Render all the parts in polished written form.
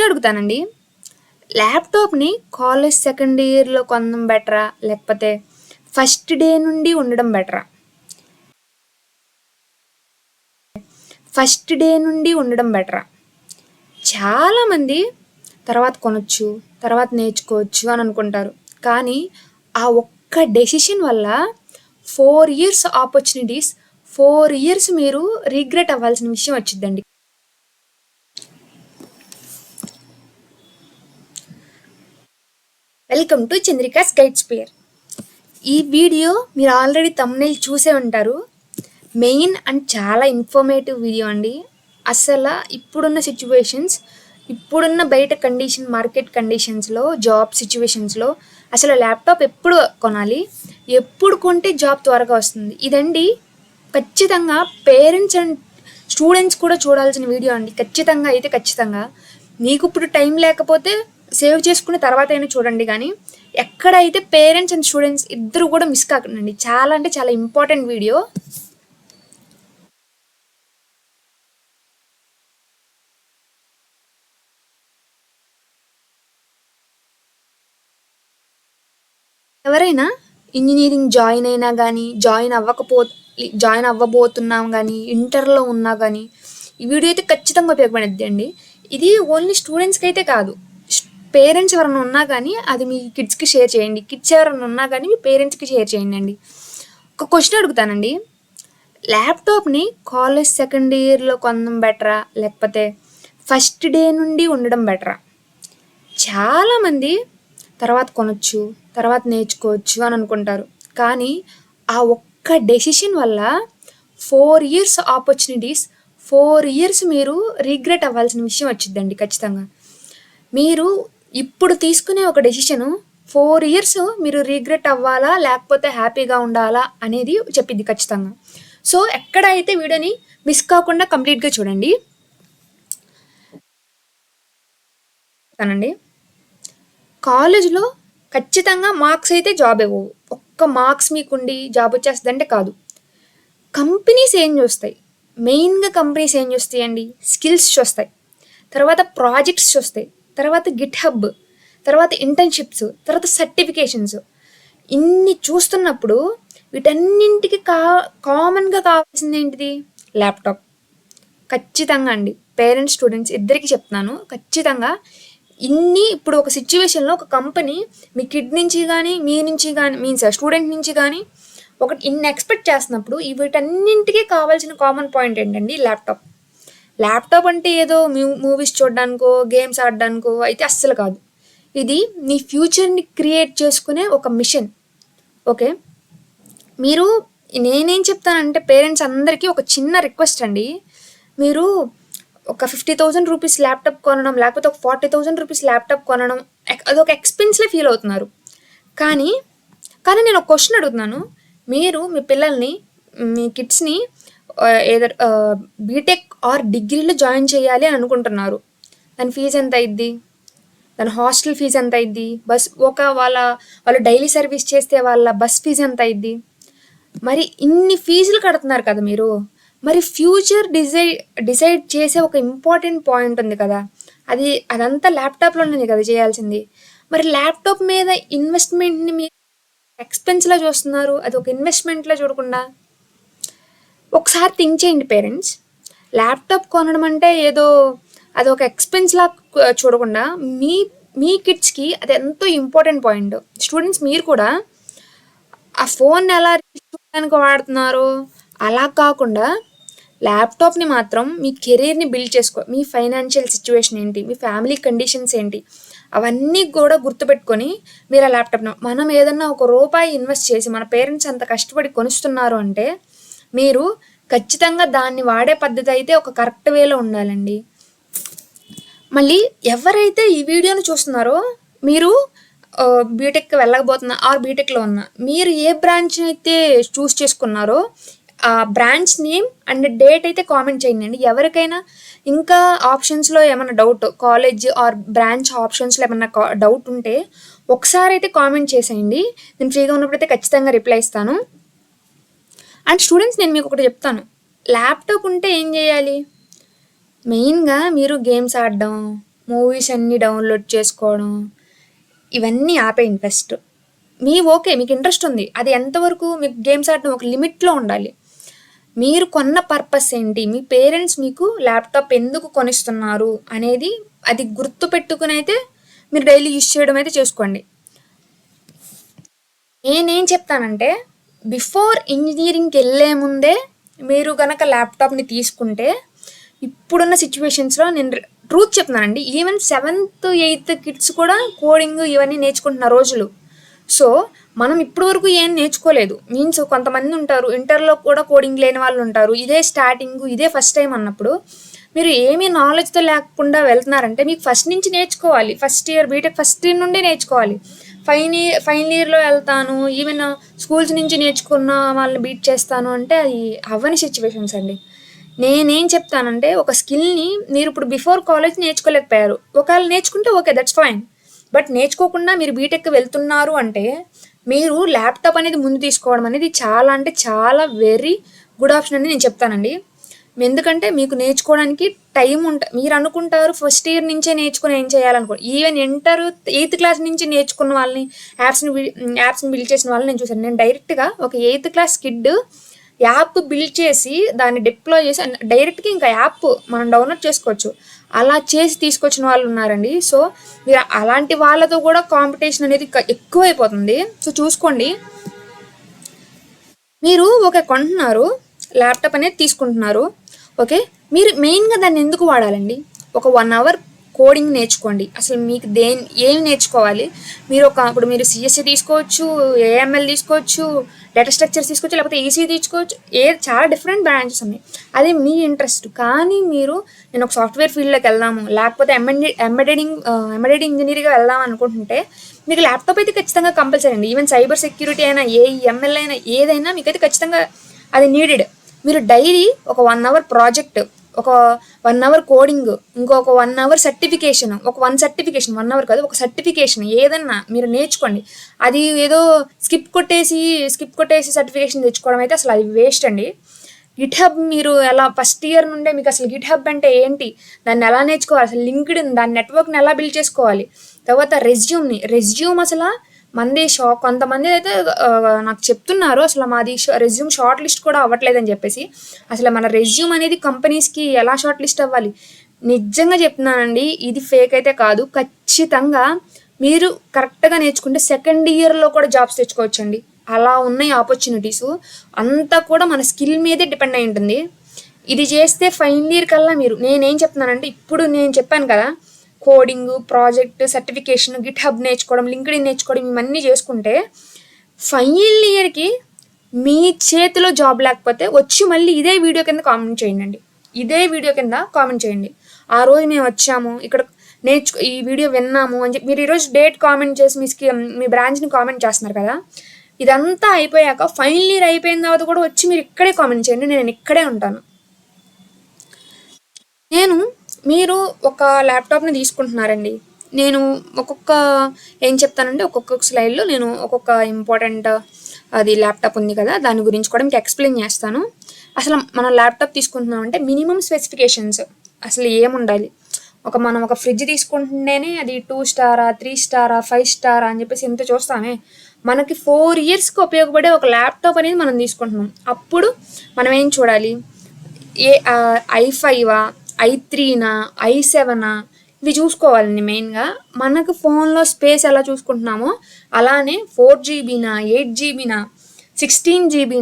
అడుగుతానండి. ల్యాప్‌టాప్‌ని college second ఇయర్‌లో కొనడం బెటరా? లేకపోతే ఫస్ట్ డే నుండి ఉండడం బెటరా? ఫస్ట్ డే నుండి ఉండడం బెటరా? చాలామంది తర్వాత కొనొచ్చు, తర్వాత నేర్చుకోవచ్చు అని అనుకుంటారు. కానీ ఆ ఒక్క డెసిషన్ వల్ల 4 ఇయర్స్ ఆపర్చునిటీస్, 4 ఇయర్స్ మీరు రిగ్రెట్ అవ్వాల్సిన విషయం వచ్చిద్దండి. Welcome to Chandrika's guide sphere. ఈ వీడియో మీరు ఆల్రెడీ థంబ్‌నెయిల్ చూసే ఉంటారు. మెయిన్ అండ్ చాలా ఇన్ఫర్మేటివ్ వీడియో అండి. అసలు ఇప్పుడున్న బయట మార్కెట్ కండిషన్స్లో, జాబ్ సిచ్యువేషన్స్లో అసలు ల్యాప్టాప్ ఎప్పుడు కొనాలి, ఎప్పుడు కొంటే జాబ్ త్వరగా వస్తుంది, ఇదండి ఖచ్చితంగా పేరెంట్స్ అండ్ స్టూడెంట్స్ కూడా చూడాల్సిన వీడియో అండి. ఖచ్చితంగా మీకు ఇప్పుడు టైం లేకపోతే సేవ్ చేసుకునే తర్వాత అయినా చూడండి. కానీ ఎక్కడైతే పేరెంట్స్ అండ్ స్టూడెంట్స్ ఇద్దరు కూడా మిస్ కాకండి. చాలా అంటే చాలా ఇంపార్టెంట్ వీడియో. ఎవరైనా ఇంజనీరింగ్ జాయిన్ అయినా కానీ, జాయిన్ అవ్వబోతున్నాం కానీ, ఇంటర్లో ఉన్నా కానీ ఈ వీడియో అయితే ఖచ్చితంగా ఉపయోగపడుద్ది అండి. ఇది ఓన్లీ స్టూడెంట్స్కి అయితే కాదు, పేరెంట్స్ ఎవరైనా ఉన్నా కానీ అది మీ కిడ్స్కి షేర్ చేయండి. కిడ్స్ ఎవరైనా ఉన్నా కానీ మీ పేరెంట్స్కి షేర్ చేయండి అండి. ఒక క్వశ్చన్ అడుగుతానండి. ల్యాప్టాప్‌ని కాలేజ్ సెకండ్ ఇయర్‌లో కొనడం బెటరా? లేకపోతే ఫస్ట్ డే నుండి ఉండడం బెటరా? చాలామంది తర్వాత కొనొచ్చు, తర్వాత నేర్చుకోవచ్చు అని అనుకుంటారు. కానీ ఆ ఒక్క డెసిషన్ వల్ల 4 ఇయర్స్ ఆపర్చునిటీస్, 4 ఇయర్స్ మీరు రిగ్రెట్ అవ్వాల్సిన విషయం వచ్చిద్దండి ఖచ్చితంగా. మీరు ఇప్పుడు తీసుకునే ఒక డెసిషను 4 ఇయర్స్ మీరు రిగ్రెట్ అవ్వాలా, లేకపోతే హ్యాపీగా ఉండాలా అనేది చెప్పిద్ది ఖచ్చితంగా. సో ఎక్కడైతే వీడియోని మిస్ కాకుండా కంప్లీట్గా చూడండి. కాలేజ్లో ఖచ్చితంగా మార్క్స్ అయితే జాబ్ ఇవ్వవు. ఒక్క మార్క్స్ మీకుండి జాబ్ వచ్చేస్తుందంటే కాదు. కంపెనీస్ ఏం చూస్తాయి? మెయిన్గా కంపెనీస్ ఏం చూస్తాయండి? స్కిల్స్ చూస్తాయి, తర్వాత ప్రాజెక్ట్స్ చూస్తాయి, తర్వాత గిట్ హబ్, తర్వాత ఇంటర్న్షిప్స్, తర్వాత సర్టిఫికేషన్స్. ఇన్ని చూస్తున్నప్పుడు వీటన్నింటికి కామన్గా కావాల్సింది ఏంటిది? ల్యాప్టాప్. ఖచ్చితంగా అండి, పేరెంట్స్ స్టూడెంట్స్ ఇద్దరికి చెప్తున్నాను. ఖచ్చితంగా ఇప్పుడు ఒక సిచ్యువేషన్లో ఒక కంపెనీ మీ కిడ్ నుంచి కానీ, మీ నుంచి కానీ, మీన్స్ స్టూడెంట్ నుంచి కానీ ఇన్ని ఎక్స్పెక్ట్ చేస్తున్నప్పుడు వీటన్నింటికి కావాల్సిన కామన్ పాయింట్ ఏంటండి? ల్యాప్టాప్. ల్యాప్టాప్ అంటే ఏదో మూవీస్ చూడడానికో, గేమ్స్ ఆడడానికో అయితే అస్సలు కాదు. ఇది నీ ఫ్యూచర్ని క్రియేట్ చేసుకునే ఒక మిషన్. ఓకే, మీరు నేనేం చెప్తానంటే పేరెంట్స్ అందరికీ ఒక చిన్న రిక్వెస్ట్ అండి. మీరు ఒక 50,000 రూపీస్ ల్యాప్టాప్ కొనడం, లేకపోతే ఒక 40,000 రూపీస్ ల్యాప్టాప్ కొనడం అదొక ఎక్స్పెన్స్లే ఫీల్ అవుతున్నారు. కానీ నేను ఒక క్వశ్చన్ అడుగుతున్నాను. మీరు మీ పిల్లల్ని, మీ కిడ్స్ని ఏదర్ బీటెక్ ఆర్ డిగ్రీలో జాయిన్ చేయాలి అని అనుకుంటున్నారు. దాని ఫీజు ఎంత అయింది? దాని హాస్టల్ ఫీజు ఎంత అయింది? వాళ్ళు డైలీ సర్వీస్ చేస్తే వాళ్ళ బస్ ఫీజు ఎంత అయింది? మరి ఇన్ని ఫీజులు కడుతున్నారు కదా మీరు. మరి ఫ్యూచర్ డిసైడ్ చేసే ఒక ఇంపార్టెంట్ పాయింట్ ఉంది కదా, అదంతా ల్యాప్టాప్లోనే కదా చేయాల్సింది. మరి ల్యాప్టాప్ మీద ఇన్వెస్ట్మెంట్ని మీరు ఎక్స్పెన్స్లా చూస్తున్నారు, అది ఒక ఇన్వెస్ట్మెంట్లా చూడకుండా ఒకసారి థింక్ చేయండి పేరెంట్స్. ల్యాప్టాప్ కొనడం అంటే ఏదో అదొక ఎక్స్పెన్స్లా చూడకుండా మీ కిడ్స్కి అది ఎంతో ఇంపార్టెంట్ పాయింట్. స్టూడెంట్స్ మీరు కూడా ఆ ఫోన్ ఎలా చూడడానికి వాడుతున్నారో అలా కాకుండా ల్యాప్టాప్ని మాత్రం మీ కెరీర్ని బిల్డ్ మీ ఫైనాన్షియల్ సిచ్యువేషన్ ఏంటి, మీ ఫ్యామిలీ కండిషన్స్ ఏంటి, అవన్నీ కూడా గుర్తుపెట్టుకొని మీరు ఆ ల్యాప్టాప్ని, మనం ఏదన్నా ₹1 ఇన్వెస్ట్ చేసి మన పేరెంట్స్ అంత కష్టపడి కొనిస్తున్నారు అంటే మీరు ఖచ్చితంగా దాన్ని వాడే పద్ధతి అయితే ఒక కరెక్ట్ వేలో ఉండాలండి. మళ్ళీ ఎవరైతే ఈ వీడియోని చూస్తున్నారో, మీరు బీటెక్ వెళ్ళకపోతున్నా ఆర్ బీటెక్లో ఉన్నా, మీరు ఏ బ్రాంచ్ అయితే చూస్ చేసుకున్నారో ఆ బ్రాంచ్ నేమ్ అండ్ డేట్ అయితే కామెంట్ చేయండి. ఎవరికైనా ఇంకా ఆప్షన్స్లో ఏమైనా డౌట్, కాలేజ్ ఆర్ బ్రాంచ్ ఆప్షన్స్లో ఏమన్నా డౌట్ ఉంటే ఒకసారి అయితే కామెంట్ చేసేయండి. నేను ఫ్రీగా ఉన్నప్పుడైతే ఖచ్చితంగా రిప్లై ఇస్తాను. అండ్ స్టూడెంట్స్, నేను మీకు ఒకటి చెప్తాను. ల్యాప్టాప్ ఉంటే ఏం చేయాలి? మెయిన్గా మీరు గేమ్స్ ఆడడం, మూవీస్ అన్నీ డౌన్లోడ్ చేసుకోవడం ఇవన్నీ ఆపేయండి ఫస్ట్. ఓకే మీకు ఇంట్రెస్ట్ ఉంది, అది ఎంతవరకు మీకు గేమ్స్ ఆడడం ఒక లిమిట్లో ఉండాలి. మీరు కొన్న పర్పస్ ఏంటి, మీ పేరెంట్స్ మీకు ల్యాప్టాప్ ఎందుకు కొనిస్తున్నారు అనేది అది గుర్తు పెట్టుకుని అయితే మీరు డైలీ యూజ్ చేయడం అయితే చేసుకోండి. నేనేం చెప్తానంటే బిఫోర్ ఇంజనీరింగ్కి వెళ్ళే ముందే మీరు కనుక ల్యాప్టాప్ని తీసుకుంటే ఇప్పుడున్న సిచ్యువేషన్స్లో నేను ట్రూత్ చెప్తున్నానండి, ఈవెన్ 7th 8th కిడ్స్ కూడా కోడింగ్ ఇవన్నీ నేర్చుకుంటున్న రోజులు. సో మనం ఇప్పటి వరకు ఏం నేర్చుకోలేదు, మీన్స్ కొంతమంది ఉంటారు ఇంటర్లో కూడా కోడింగ్ లేని వాళ్ళు ఉంటారు, ఇదే స్టార్టింగ్ ఇదే ఫస్ట్ టైం అన్నప్పుడు మీరు ఏమీ నాలెడ్జ్తో లేకుండా వెళ్తున్నారంటే మీకు ఫస్ట్ నుంచి నేర్చుకోవాలి. First year BTech first year నుండి నేర్చుకోవాలి. ఫైనల్ ఇయర్లో వెళ్తాను, ఈవెన్ స్కూల్స్ నుంచి నేర్చుకున్న వాళ్ళని బీట్ చేస్తాను అంటే అది అవ్వని సిచ్యువేషన్స్ అండి. నేనేం చెప్తానంటే ఒక స్కిల్ని మీరు ఇప్పుడు బిఫోర్ కాలేజ్ నేర్చుకోలేకపోయారు, ఒకవేళ నేర్చుకుంటే ఓకే దట్స్ ఫైన్. బట్ నేర్చుకోకుండా మీరు బీటెక్ వెళ్తున్నారు అంటే మీరు ల్యాప్టాప్ అనేది ముందు తీసుకోవడం అనేది చాలా అంటే చాలా వెరీ గుడ్ ఆప్షన్ అని నేను చెప్తానండి. ఎందుకంటే మీకు నేర్చుకోవడానికి టైం మీరు అనుకుంటారు ఫస్ట్ ఇయర్ నుంచే నేర్చుకుని ఏం ఈవెన్ 8th క్లాస్ నుంచి నేర్చుకున్న వాళ్ళని యాప్స్ని బిల్డ్ చేసిన వాళ్ళని నేను చూసాను. నేను డైరెక్ట్గా ఒక 8th class kid app build చేసి దాన్ని డిప్లాయ్ చేసి డైరెక్ట్గా ఇంకా యాప్ మనం డౌన్లోడ్ చేసుకోవచ్చు, అలా చేసి తీసుకొచ్చిన వాళ్ళు ఉన్నారండి. సో మీరు అలాంటి వాళ్ళతో కూడా కాంపిటీషన్ అనేది ఎక్కువైపోతుంది. సో చూసుకోండి, మీరు కొంటున్నారు ల్యాప్టాప్ అనేది తీసుకుంటున్నారు, ఓకే మీరు మెయిన్గా దాన్ని ఎందుకు వాడాలండి? ఒక 1 hour కోడింగ్ నేర్చుకోండి. అసలు మీకు ఏం నేర్చుకోవాలి, ఇప్పుడు మీరు సిఎస్సి తీసుకోవచ్చు, ఏఎంఎల్ తీసుకోవచ్చు, డేటా స్ట్రక్చర్స్ తీసుకోవచ్చు, లేకపోతే ఈసీ తీసుకోవచ్చు, చాలా డిఫరెంట్ బ్రాంచెస్ ఉన్నాయి, అది మీ ఇంట్రెస్ట్. కానీ నేను ఒక సాఫ్ట్వేర్ ఫీల్డ్లోకి వెళ్దాము, లేకపోతే ఎంబెడెడ్ ఇంజనీర్గా వెళ్దాం అనుకుంటుంటే మీకు ల్యాప్టాప్ అయితే ఖచ్చితంగా కంపల్సరీ అండి. ఈవెన్ సైబర్ సెక్యూరిటీ అయినా ఎంఎల్ అయినా ఏదైనా మీకైతే ఖచ్చితంగా అది నీడెడ్. మీరు డైలీ ఒక 1 hour ప్రాజెక్ట్, ఒక 1 hour కోడింగ్, ఇంకొక 1 hour సర్టిఫికేషన్, ఒక 1 hour కాదు ఒక సర్టిఫికేషన్ ఏదన్నా మీరు నేర్చుకోండి. అది ఏదో స్కిప్ కొట్టేసి సర్టిఫికేషన్ తెచ్చుకోవడం అయితే అసలు అది వేస్ట్ అండి. గిట్హబ్ మీరు ఎలా ఫస్ట్ ఇయర్ నుండే మీకు అసలు గిట్హబ్ అంటే ఏంటి, దాన్ని ఎలా నేర్చుకోవాలి, అసలు లింక్డ్ఇన్ దాని నెట్వర్క్ని ఎలా బిల్డ్ చేసుకోవాలి, తర్వాత రెజ్యూమ్ అసలు కొంతమంది అయితే నాకు చెప్తున్నారు అసలు మాది రెజ్యూమ్ షార్ట్ లిస్ట్ కూడా అవ్వట్లేదని చెప్పేసి. అసలు మన రెజ్యూమ్ అనేది కంపెనీస్కి ఎలా షార్ట్ లిస్ట్ అవ్వాలి, నిజంగా చెప్తున్నానండి, ఇది ఫేక్ అయితే కాదు. ఖచ్చితంగా మీరు కరెక్ట్గా నేర్చుకుంటే 2nd yearలో కూడా జాబ్స్ తెచ్చుకోవచ్చండి. అలా ఉన్నాయి ఆపర్చునిటీస్. అంతా కూడా మన స్కిల్ మీదే డిపెండ్ అయి ఉంటుంది. ఇది చేస్తే ఫైనల్ ఇయర్ కల్లా నేనేం చెప్తున్నానంటే ఇప్పుడు నేను చెప్పాను కదా, కోడింగ్, ప్రాజెక్ట్, సర్టిఫికేషన్, గిట్హబ్ నేర్చుకోవడం, లింక్డ్ఇన్ నేర్చుకోవడం ఇవన్నీ చేసుకుంటే ఫైనల్ ఇయర్కి మీ చేతిలో జాబ్ లేకపోతే వచ్చి మళ్ళీ ఇదే వీడియో కింద కామెంట్ చేయండి, ఆ రోజు మేము వచ్చాము ఇక్కడ ఈ వీడియో విన్నాము అని చెప్పి. మీరు ఈరోజు డేట్ కామెంట్ చేసి మీ బ్రాంచ్ని కామెంట్ చేస్తున్నారు కదా, ఇదంతా అయిపోయాక ఫైనల్ ఇయర్ అయిపోయిన తర్వాత కూడా వచ్చి మీరు ఇక్కడే కామెంట్ చేయండి, నేను ఇక్కడే ఉంటాను. మీరు ఒక ల్యాప్టాప్ని తీసుకుంటున్నారండి, నేను ఏం చెప్తానంటే ఒక్కొక్క స్లైడ్లో నేను ఒక్కొక్క ఇంపార్టెంట్ అది ల్యాప్టాప్ ఉంది కదా దాని గురించి కూడా మీకు ఎక్స్ప్లెయిన్ చేస్తాను. అసలు మనం ల్యాప్టాప్ తీసుకుంటున్నామంటే మినిమం స్పెసిఫికేషన్స్ అసలు ఏముండాలి, మనం ఒక ఫ్రిడ్జ్ తీసుకుంటేనే అది 2 star 3 star 5 star అని చెప్పేసి ఎంత చూస్తామే, మనకి 4 yearsకి ఉపయోగపడే ఒక ల్యాప్టాప్ అనేది మనం తీసుకుంటున్నాం. అప్పుడు మనం ఏం చూడాలి, i5 i3 i7 ఇవి చూసుకోవాలండి. మెయిన్గా మనకు ఫోన్లో స్పేస్ ఎలా చూసుకుంటున్నామో అలానే 4GB 8GB 16GB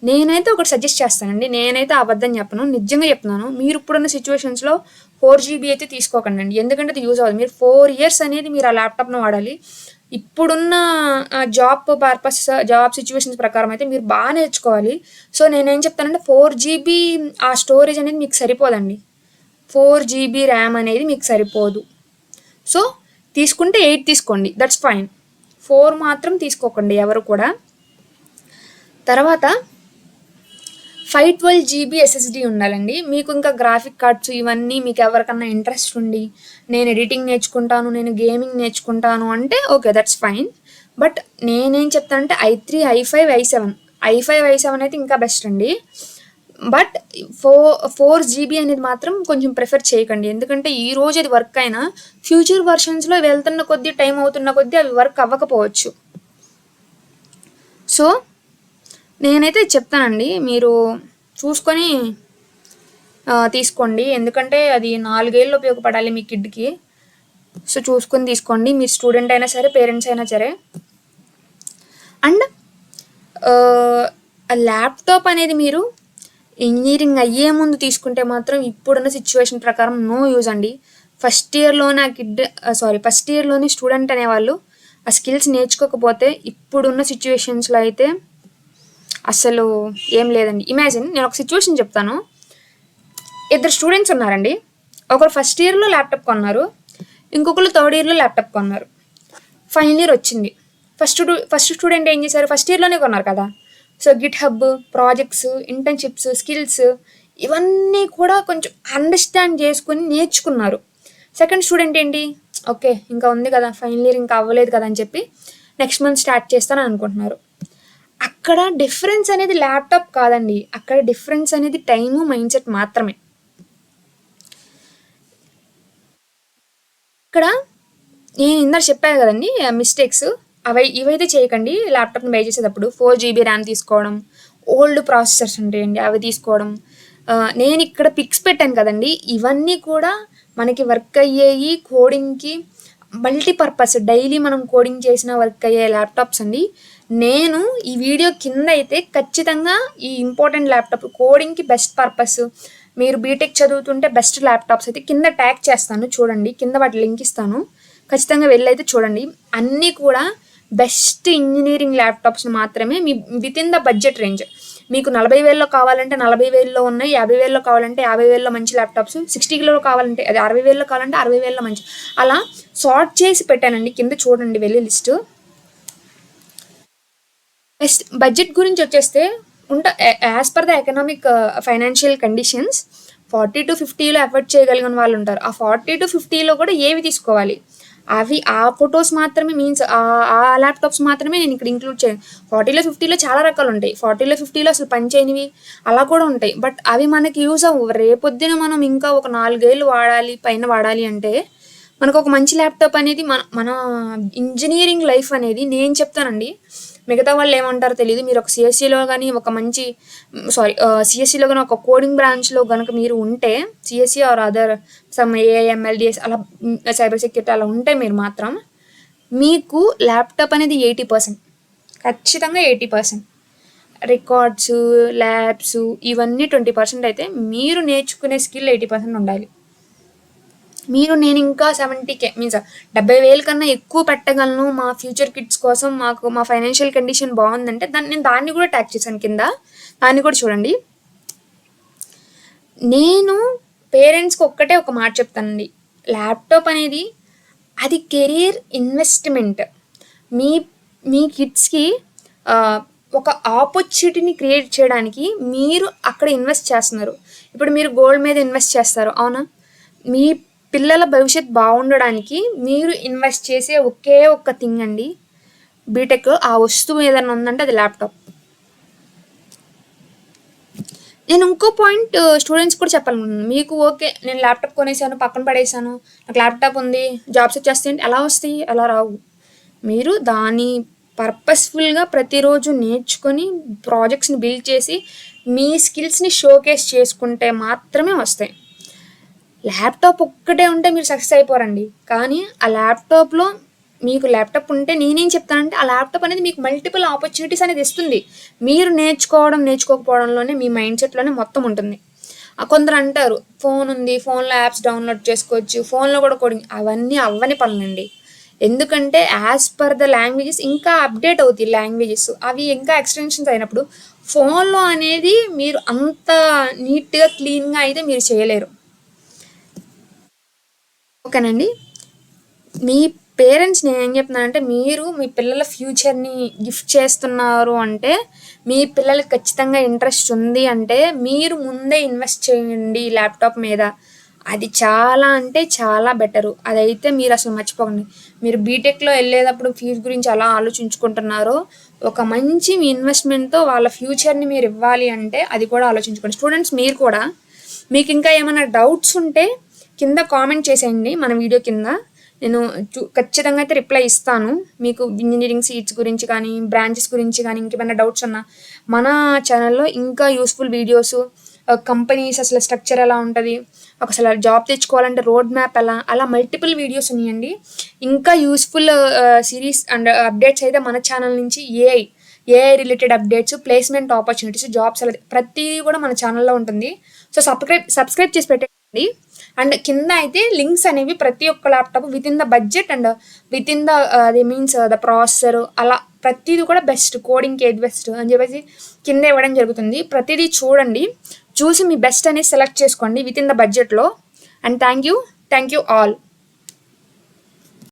నేనైతే ఒకటి సజెస్ట్ చేస్తానండి, నేనైతే అబద్ధం చెప్పను, నిజంగా చెప్తున్నాను. మీరు ఇప్పుడున్న సిచ్యువేషన్స్లో 4GB అయితే తీసుకోకండి, ఎందుకంటే అది యూజ్ అవ్వదు. మీరు 4 years అనేది మీరు ఆ ల్యాప్టాప్ను వాడాలి. ఇప్పుడున్న జాబ్ సిచ్యువేషన్స్ ప్రకారం అయితే మీరు బాగా నేర్చుకోవాలి. సో నేనేం చెప్తానంటే 4GB ఆ స్టోరేజ్ అనేది మీకు సరిపోదండి, 4GB ర్యామ్ అనేది మీకు సరిపోదు. సో తీసుకుంటే 8 తీసుకోండి, దట్స్ ఫైన్, 4 మాత్రం తీసుకోకండి ఎవరు కూడా. తర్వాత 512GB SSD ఉండాలండి. మీకు ఇంకా గ్రాఫిక్ కార్డ్స్ ఇవన్నీ మీకు ఎవరికన్నా ఇంట్రెస్ట్ ఉండి నేను ఎడిటింగ్ నేర్చుకుంటాను, నేను గేమింగ్ నేర్చుకుంటాను అంటే ఓకే దట్స్ ఫైన్. బట్ నేనేం చెప్తానంటే i3 i5 i7 అయితే ఇంకా బెస్ట్ అండి. బట్ 4 GB అనేది మాత్రం కొంచెం ప్రిఫర్ చేయకండి. ఎందుకంటే ఈరోజు అది వర్క్ అయినా ఫ్యూచర్ వర్షన్స్‌లో వెళ్తున్న కొద్దీ, టైం అవుతున్న కొద్దీ అవి వర్క్ అవ్వకపోవచ్చు. సో నేనైతే చెప్తానండి, మీరు చూసుకొని తీసుకోండి. ఎందుకంటే అది 4 ఏళ్ళు ఉపయోగపడాలి మీ కిడ్కి. సో చూసుకొని తీసుకోండి, మీరు స్టూడెంట్ అయినా సరే, పేరెంట్స్ అయినా సరే. అండ్ ల్యాప్టాప్ అనేది మీరు ఇంజనీరింగ్ అయ్యే ముందు తీసుకుంటే మాత్రం ఇప్పుడున్న సిచ్యువేషన్ ప్రకారం నో యూజ్ అండి. ఫస్ట్ ఇయర్లోనే స్టూడెంట్ అనేవాళ్ళు ఆ స్కిల్స్ నేర్చుకోకపోతే ఇప్పుడున్న సిచ్యువేషన్స్లో అయితే అసలు ఏం లేదండి. ఇమాజిన్, నేను ఒక సిచ్యువేషన్ చెప్తాను. 2 స్టూడెంట్స్ ఉన్నారండి. ఒకరు ఫస్ట్ ఇయర్లో ల్యాప్టాప్ కొన్నారు, ఇంకొకరు థర్డ్ ఇయర్లో ల్యాప్టాప్ కొన్నారు. ఫైనల్ ఇయర్ వచ్చింది. ఫస్ట్ స్టూడెంట్ ఏం చేశారు, ఫస్ట్ ఇయర్లోనే కొన్నారు కదా, so Git hub, projects, internships, skills ఇవన్నీ కూడా కొంచెం అండర్స్టాండ్ చేసుకుని నేర్చుకున్నారు. సెకండ్ స్టూడెంట్ ఏంటి, ఓకే ఇంకా ఉంది కదా, ఫైనల్ ఇయర్ ఇంకా అవ్వలేదు కదా అని చెప్పి నెక్స్ట్ మంత్ స్టార్ట్ చేస్తానని అనుకుంటున్నారు. అక్కడ డిఫరెన్స్ అనేది ల్యాప్టాప్ కాదండి, అక్కడ డిఫరెన్స్ అనేది టైము, మైండ్ సెట్ మాత్రమే. ఇక్కడ నేను ఇందాక చెప్పాను కదండి మిస్టేక్స్, ఇవైతే చేయకండి. ల్యాప్టాప్ని బై చేసేటప్పుడు 4 GB ర్యామ్ తీసుకోవడం, ఓల్డ్ ప్రాసెసర్స్ ఉంటాయండి అవి తీసుకోవడం. నేను ఇక్కడ పిక్స్ పెట్టాను కదండి, ఇవన్నీ కూడా మనకి వర్క్ అయ్యేవి, కోడింగ్కి మల్టీపర్పస్, డైలీ మనం కోడింగ్ చేసిన వర్క్ అయ్యే ల్యాప్టాప్స్ అండి. నేను ఈ వీడియో కింద అయితే ఖచ్చితంగా ఈ ఇంపార్టెంట్ ల్యాప్టాప్, కోడింగ్కి బెస్ట్ పర్పస్, మీరు బీటెక్ చదువుతుంటే బెస్ట్ ల్యాప్టాప్స్ అయితే కింద ట్యాగ్ చేస్తాను, చూడండి. కింద వాటి లింక్ ఇస్తాను, ఖచ్చితంగా వెళ్ళైతే చూడండి. అన్నీ కూడా బెస్ట్ ఇంజనీరింగ్ ల్యాప్టాప్స్ మాత్రమే, me with in the budget range. మీకు 40,000లో కావాలంటే 40,000లో ఉన్నాయి, 50,000లో కావాలంటే 50,000లో మంచి ల్యాప్టాప్స్, 60,000లో కావాలంటే, అది 60,000లో కావాలంటే 60,000లో మంచి, అలా సార్ట్ చేసి పెట్టానండి. కింద చూడండి వెళ్ళి లిస్టు. బెస్ట్ బడ్జెట్ గురించి వచ్చేస్తే as per the economic financial conditions 40-50లో ఎఫర్ట్ చేయగలిగిన వాళ్ళు ఉంటారు. ఆ 40-50లో కూడా ఏవి తీసుకోవాలి, అవి ఆ ఫొటోస్ మాత్రమే, మీన్స్ ఆ ల్యాప్టాప్స్ మాత్రమే నేను ఇక్కడ ఇంక్లూడ్ చేయను. 40-50లో చాలా రకాలు ఉంటాయి, 40-50లో అసలు పనిచేయనివి అలా కూడా ఉంటాయి. బట్ అవి మనకి యూజ్ అవ్వవు. రేపొద్దున మనం ఇంకా ఒక 4 ఏళ్ళు పైన వాడాలి అంటే మనకు ఒక మంచి ల్యాప్టాప్ అనేది మన ఇంజనీరింగ్ లైఫ్ అనేది, నేను చెప్తానండి, మిగతా వాళ్ళు ఏమంటారో తెలియదు. మీరు ఒక సిఎస్సిలో కానీ ఒక మంచి సిఎస్సిలో కానీ ఒక కోడింగ్ బ్రాంచ్లో కనుక మీరు ఉంటే, సిఎస్సి ఆర్ అదర్ సమ్ ఏఐఎంఎల్డిఎస్ అలా సైబర్ సెక్యూరిటీ అలా ఉంటే మీరు మాత్రం, మీకు ల్యాప్టాప్ అనేది 80%, ఖచ్చితంగా 80%, రికార్డ్స్, ల్యాబ్స్ ఇవన్నీ 20% అయితే మీరు నేర్చుకునే స్కిల్ 80% ఉండాలి. నేను ఇంకా 70K మీన్స్ 70,000 కన్నా ఎక్కువ పెట్టగలను మా ఫ్యూచర్ కిడ్స్ కోసం, మాకు మా ఫైనాన్షియల్ కండిషన్ బాగుందంటే నేను దాన్ని కూడా ట్యాగ్ చేశాను కింద, దాన్ని కూడా చూడండి. నేను పేరెంట్స్కి ఒక్కటే ఒక మాట చెప్తానండి, ల్యాప్టాప్ అనేది అది కెరీర్ ఇన్వెస్ట్మెంట్. మీ కిడ్స్కి ఒక ఆపర్చునిటీని క్రియేట్ చేయడానికి మీరు అక్కడ ఇన్వెస్ట్ చేస్తున్నారు. ఇప్పుడు మీరు గోల్డ్ మీద ఇన్వెస్ట్ చేస్తారు, అవునా? మీ పిల్లల భవిష్యత్ బాగుండడానికి మీరు ఇన్వెస్ట్ చేసే ఒకే ఒక్క థింగ్ అండి బీటెక్. ఆ వస్తువు ఏదైనా ఉందంటే అది ల్యాప్టాప్. నేను ఇంకో పాయింట్ స్టూడెంట్స్ కూడా చెప్పాలనుకుంటున్నాను. మీకు ఓకే, నేను ల్యాప్టాప్ కొనేసాను, పక్కన పడేసాను, నాకు ల్యాప్టాప్ ఉంది, జాబ్స్ వచ్చేస్తాయి, ఎలా వస్తాయి? అలా రావు. మీరు దాని పర్పస్ఫుల్గా ప్రతిరోజు నేర్చుకొని ప్రాజెక్ట్స్ని బిల్డ్ చేసి మీ స్కిల్స్ని షోకేస్ చేసుకుంటే మాత్రమే వస్తాయి. ల్యాప్టాప్ ఒక్కటే ఉంటే మీరు సక్సెస్ అయిపోరండి. కానీ ఆ ల్యాప్టాప్లో మీకు ల్యాప్టాప్ ఉంటే నేనేం చెప్తానంటే, ఆ ల్యాప్టాప్ అనేది మీకు మల్టిపుల్ ఆపర్చునిటీస్ అనేది ఇస్తుంది. మీరు నేర్చుకోకపోవడంలోనే మీ మైండ్ సెట్లోనే మొత్తం ఉంటుంది. కొందరు అంటారు ఫోన్ ఉంది, ఫోన్లో యాప్స్ డౌన్లోడ్ చేసుకోవచ్చు, ఫోన్లో కూడా కోడింగ్, అవన్నీ అవ్వని పనులండి. ఎందుకంటే యాజ్ పర్ ద లాంగ్వేజెస్ ఇంకా అప్డేట్ అవుతాయి లాంగ్వేజెస్, అవి ఇంకా ఎక్స్టెన్షన్స్ అయినప్పుడు ఫోన్లో అనేది మీరు అంత నీట్గా క్లీన్గా అయితే మీరు చేయలేరు. ఓకేనండి. మీ పేరెంట్స్ నేనేం చెప్తున్నానంటే, మీరు మీ పిల్లల ఫ్యూచర్ని గిఫ్ట్ చేస్తున్నారు అంటే, మీ పిల్లలకి ఖచ్చితంగా ఇంట్రెస్ట్ ఉంది అంటే మీరు ముందే ఇన్వెస్ట్ చేయండి ల్యాప్టాప్ మీద. అది చాలా అంటే చాలా బెటరు. అదైతే మీరు అసలు మర్చిపోకండి. మీరు బీటెక్లో వెళ్ళేటప్పుడు ఫీజు గురించి అలా ఆలోచించుకుంటున్నారో, ఒక మంచి మీ ఇన్వెస్ట్మెంట్తో వాళ్ళ ఫ్యూచర్ని మీరు ఇవ్వాలి అంటే అది కూడా ఆలోచించుకోండి. స్టూడెంట్స్ మీరు కూడా మీకు ఇంకా ఏమైనా డౌట్స్ ఉంటే కింద కామెంట్ చేసేయండి మన వీడియో కింద. నేను ఖచ్చితంగా అయితే రిప్లై ఇస్తాను. మీకు ఇంజనీరింగ్ సీట్స్ గురించి కానీ బ్రాంచెస్ గురించి కానీ ఇంకేమైనా డౌట్స్ ఉన్నా మన ఛానల్లో ఇంకా యూస్ఫుల్ వీడియోస్, కంపెనీస్ అసలు స్ట్రక్చర్ ఎలా ఉంటుంది, అసలు జాబ్ తెచ్చుకోవాలంటే రోడ్ మ్యాప్ ఎలా, అలా మల్టిపుల్ వీడియోస్ ఉన్నాయండి. ఇంకా యూస్ఫుల్ సిరీస్ అండ్ అప్డేట్స్ అయితే మన ఛానల్ నుంచి AI related updates, placement opportunities, jobs అలా ప్రతిదీ కూడా మన ఛానల్లో ఉంటుంది. సో సబ్స్క్రైబ్ చేసి పెట్టండి. అండ్ కింద అయితే లింక్స్ అనేవి ప్రతి ఒక్క laptop with in the budget and with in the means the processor అలా ప్రతిదీ కూడా బెస్ట్, కోడింగ్కి ఏది బెస్ట్ అని చెప్పేసి కింద ఇవ్వడం జరుగుతుంది. ప్రతిదీ చూడండి, చూసి మీ బెస్ట్ అనేది సెలెక్ట్ చేసుకోండి విత్ ఇన్ ద బడ్జెట్లో. And thank you all.